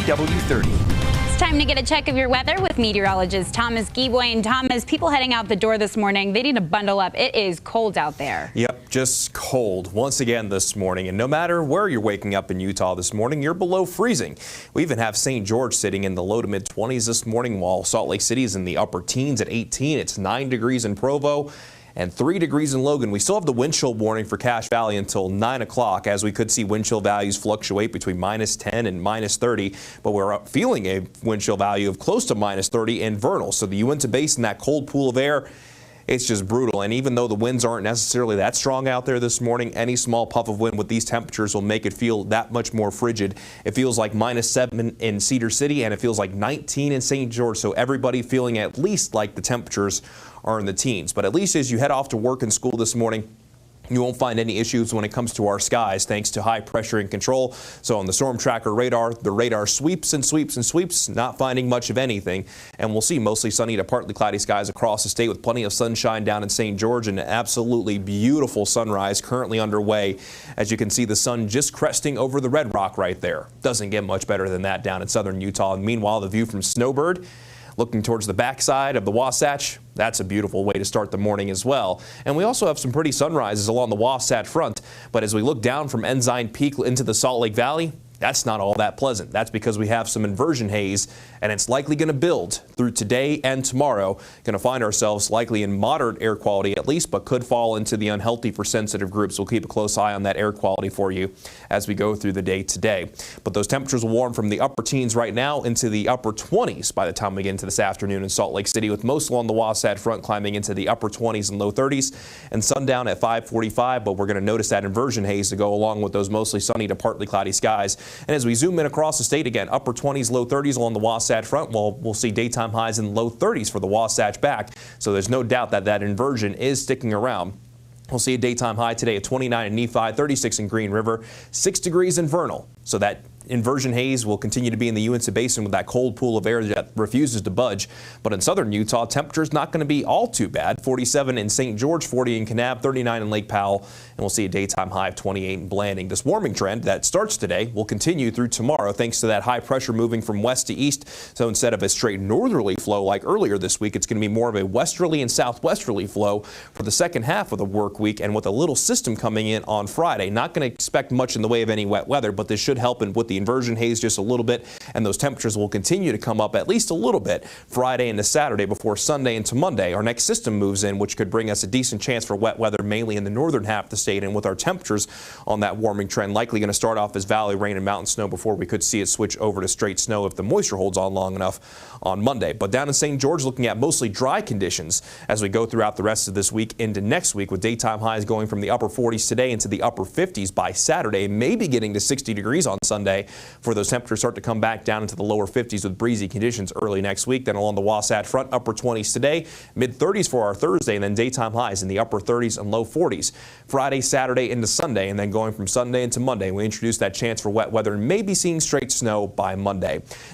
KBW30. It's time to get a check of your weather with meteorologist Thomas Geboy. And Thomas, people heading out the door this morning, they need to bundle up. It is cold out there. Yep, just cold once again this morning. And no matter where you're waking up in Utah this morning, you're below freezing. We even have St. George sitting in the low to mid 20s this morning, while Salt Lake City is in the upper teens at 18. It's 9 degrees in Provo and 3 degrees in Logan. We still have the wind chill warning for Cache Valley until 9 o'clock, as we could see wind chill values fluctuate between -10 and -30, but we're feeling a wind chill value of close to -30 in Vernal. So the Uinta Basin, that cold pool of air, it's just brutal. And even though the winds aren't necessarily that strong out there this morning, any small puff of wind with these temperatures will make it feel that much more frigid. It feels like -7 in Cedar City, and it feels like 19 in St. George. So everybody feeling at least like the temperatures are in the teens. But at least as you head off to work and school this morning, you won't find any issues when it comes to our skies, thanks to high pressure and control. So on the storm tracker radar, the radar sweeps and sweeps and sweeps, not finding much of anything. And we'll see mostly sunny to partly cloudy skies across the state with plenty of sunshine down in St. George, and an absolutely beautiful sunrise currently underway. As you can see, the sun just cresting over the Red Rock right there. Doesn't get much better than that down in southern Utah. And meanwhile, the view from Snowbird, looking towards the backside of the Wasatch, that's a beautiful way to start the morning as well. And we also have some pretty sunrises along the Wasatch front. But as we look down from Ensign Peak into the Salt Lake Valley, that's not all that pleasant. That's because we have some inversion haze, and it's likely going to build through today and tomorrow. Going to find ourselves likely in moderate air quality at least, but could fall into the unhealthy for sensitive groups. We'll keep a close eye on that air quality for you as we go through the day today. But those temperatures will warm from the upper teens right now into the upper 20s by the time we get into this afternoon in Salt Lake City, with most along the Wasatch front climbing into the upper 20s and low 30s, and sundown at 5:45. But we're going to notice that inversion haze to go along with those mostly sunny to partly cloudy skies. And as we zoom in across the state again, upper 20s, low 30s along the Wasatch front. Well, we'll see daytime highs in the low 30s for the Wasatch back. So there's no doubt that that inversion is sticking around. We'll see a daytime high today at 29 in Nephi, 36 in Green River, 6 degrees in Vernal. So that inversion haze will continue to be in the Uinta Basin with that cold pool of air that refuses to budge. But in southern Utah, temperatures not going to be all too bad. 47 in St. George, 40 in Kanab, 39 in Lake Powell, and we'll see a daytime high of 28 in Blanding. This warming trend that starts today will continue through tomorrow thanks to that high pressure moving from west to east. So instead of a straight northerly flow like earlier this week, it's going to be more of a westerly and southwesterly flow for the second half of the work week. And with a little system coming in on Friday, not going to expect much in the way of any wet weather, but this should help with the inversion haze just a little bit, and those temperatures will continue to come up at least a little bit Friday into Saturday before Sunday into Monday. Our next system moves in, which could bring us a decent chance for wet weather mainly in the northern half of the state, and with our temperatures on that warming trend likely going to start off as valley rain and mountain snow before we could see it switch over to straight snow if the moisture holds on long enough on Monday. But down in St. George, looking at mostly dry conditions as we go throughout the rest of this week into next week, with daytime highs going from the upper 40s today into the upper 50s by Saturday, maybe getting to 60 degrees on Sunday, for those temperatures start to come back down into the lower 50s with breezy conditions early next week. Then along the Wasatch front, upper 20s today, mid 30s for our Thursday, and then daytime highs in the upper 30s and low 40s Friday, Saturday into Sunday, and then going from Sunday into Monday, we introduce that chance for wet weather and maybe seeing straight snow by Monday.